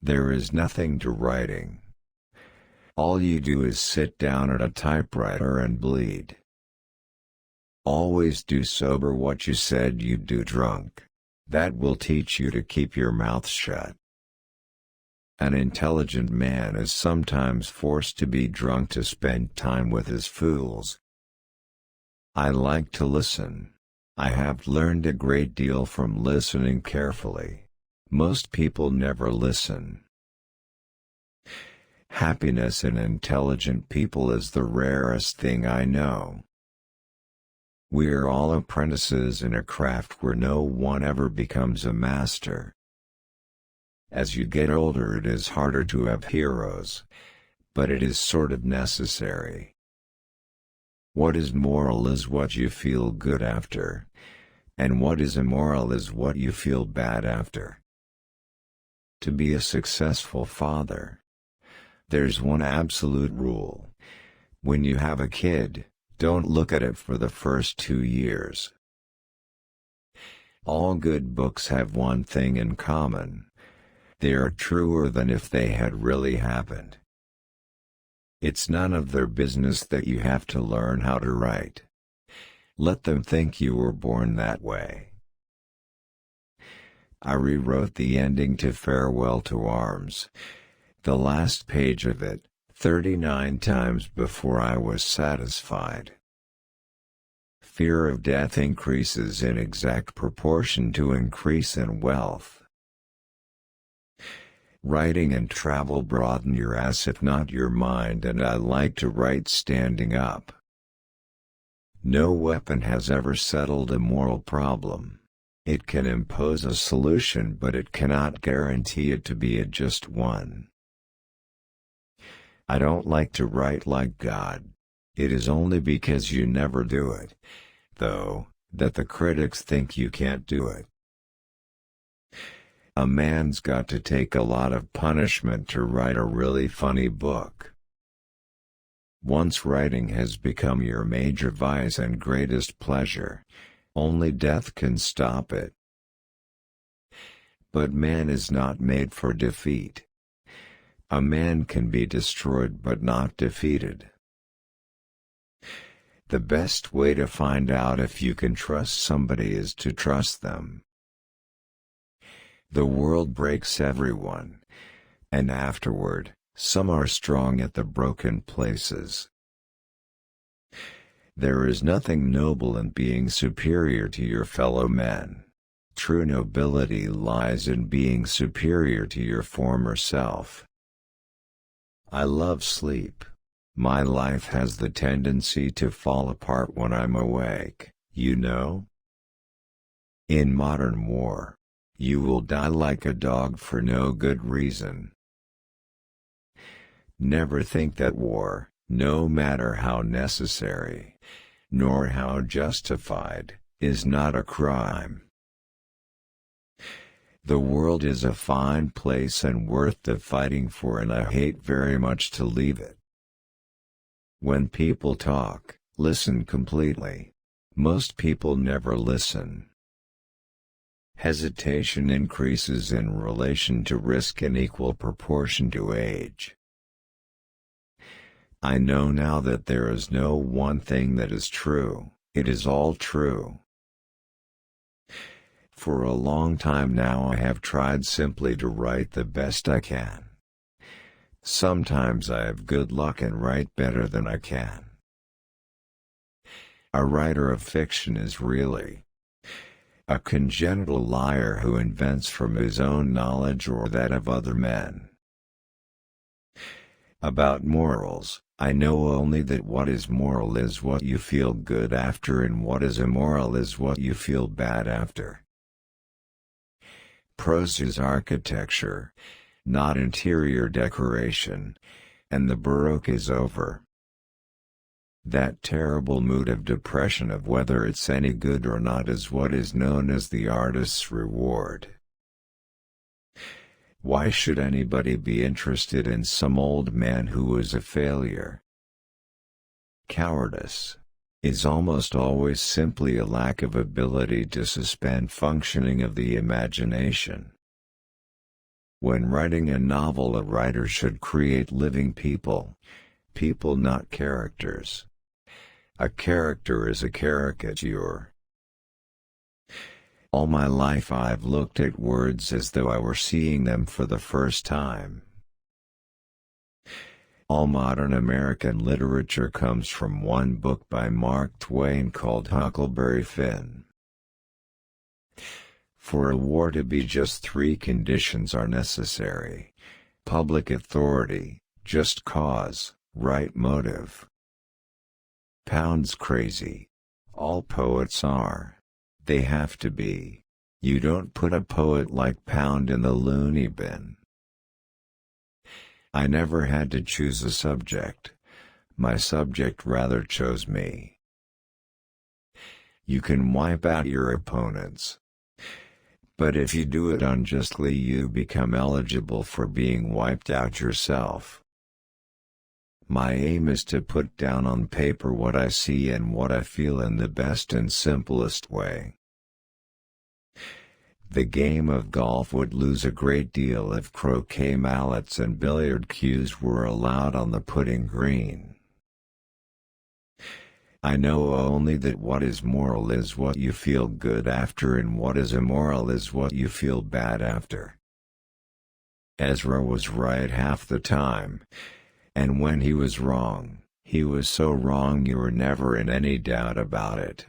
There is nothing to writing. All you do is sit down at a typewriter and bleed. Always do sober what you said you'd do drunk. That will teach you to keep your mouth shut. An intelligent man is sometimes forced to be drunk to spend time with his fools. I like to listen. I have learned a great deal from listening carefully. Most people never listen. Happiness in intelligent people is the rarest thing I know. We are all apprentices in a craft where no one ever becomes a master. As you get older, it is harder to have heroes, but it is sort of necessary. What is moral is what you feel good after, and what is immoral is what you feel bad after. To be a successful father, there's one absolute rule. When you have a kid, don't look at it for the first 2 years. All good books have one thing in common. They are truer than if they had really happened. It's none of their business that you have to learn how to write. Let them think you were born that way. I rewrote the ending to Farewell to Arms, the last page of it, 39 times before I was satisfied. Fear of death increases in exact proportion to increase in wealth. Writing and travel broaden your asset, not your mind, and I like to write standing up. No weapon has ever settled a moral problem. It can impose a solution, but it cannot guarantee it to be a just one. I don't like to write like God. It is only because you never do it, though, that the critics think you can't do it. A man's got to take a lot of punishment to write a really funny book. Once writing has become your major vice and greatest pleasure, only death can stop it. But man is not made for defeat. A man can be destroyed but not defeated. The best way to find out if you can trust somebody is to trust them. The world breaks everyone, and afterward, some are strong at the broken places. There is nothing noble in being superior to your fellow men. True nobility lies in being superior to your former self. I love sleep. My life has the tendency to fall apart when I'm awake, you know? In modern war, you will die like a dog for no good reason. Never think that war, no matter how necessary, nor how justified, is not a crime. The world is a fine place and worth the fighting for, and I hate very much to leave it. When people talk, listen completely. Most people never listen. Hesitation increases in relation to risk in equal proportion to age. I know now that there is no one thing that is true, it is all true. For a long time now I have tried simply to write the best I can. Sometimes I have good luck and write better than I can. A writer of fiction is really a congenital liar who invents from his own knowledge or that of other men. About morals, I know only that what is moral is what you feel good after, and what is immoral is what you feel bad after. Prose is architecture, not interior decoration, and the Baroque is over. That terrible mood of depression of whether it's any good or not is what is known as the artist's reward. Why should anybody be interested in some old man who was a failure? Cowardice is almost always simply a lack of ability to suspend functioning of the imagination. When writing a novel, a writer should create living people. People, not characters. A character is a caricature. All my life I've looked at words as though I were seeing them for the first time. All modern American literature comes from one book by Mark Twain called Huckleberry Finn. For a war to be just, three conditions are necessary: public authority, just cause, right motive. Pound's crazy. All poets are. They have to be. You don't put a poet like Pound in the loony bin. I never had to choose a subject. My subject rather chose me. You can wipe out your opponents. But if you do it unjustly, you become eligible for being wiped out yourself. My aim is to put down on paper what I see and what I feel in the best and simplest way. The game of golf would lose a great deal if croquet mallets and billiard cues were allowed on the putting green. I know only that what is moral is what you feel good after, and what is immoral is what you feel bad after. Ezra was right half the time, and when he was wrong, he was so wrong you were never in any doubt about it.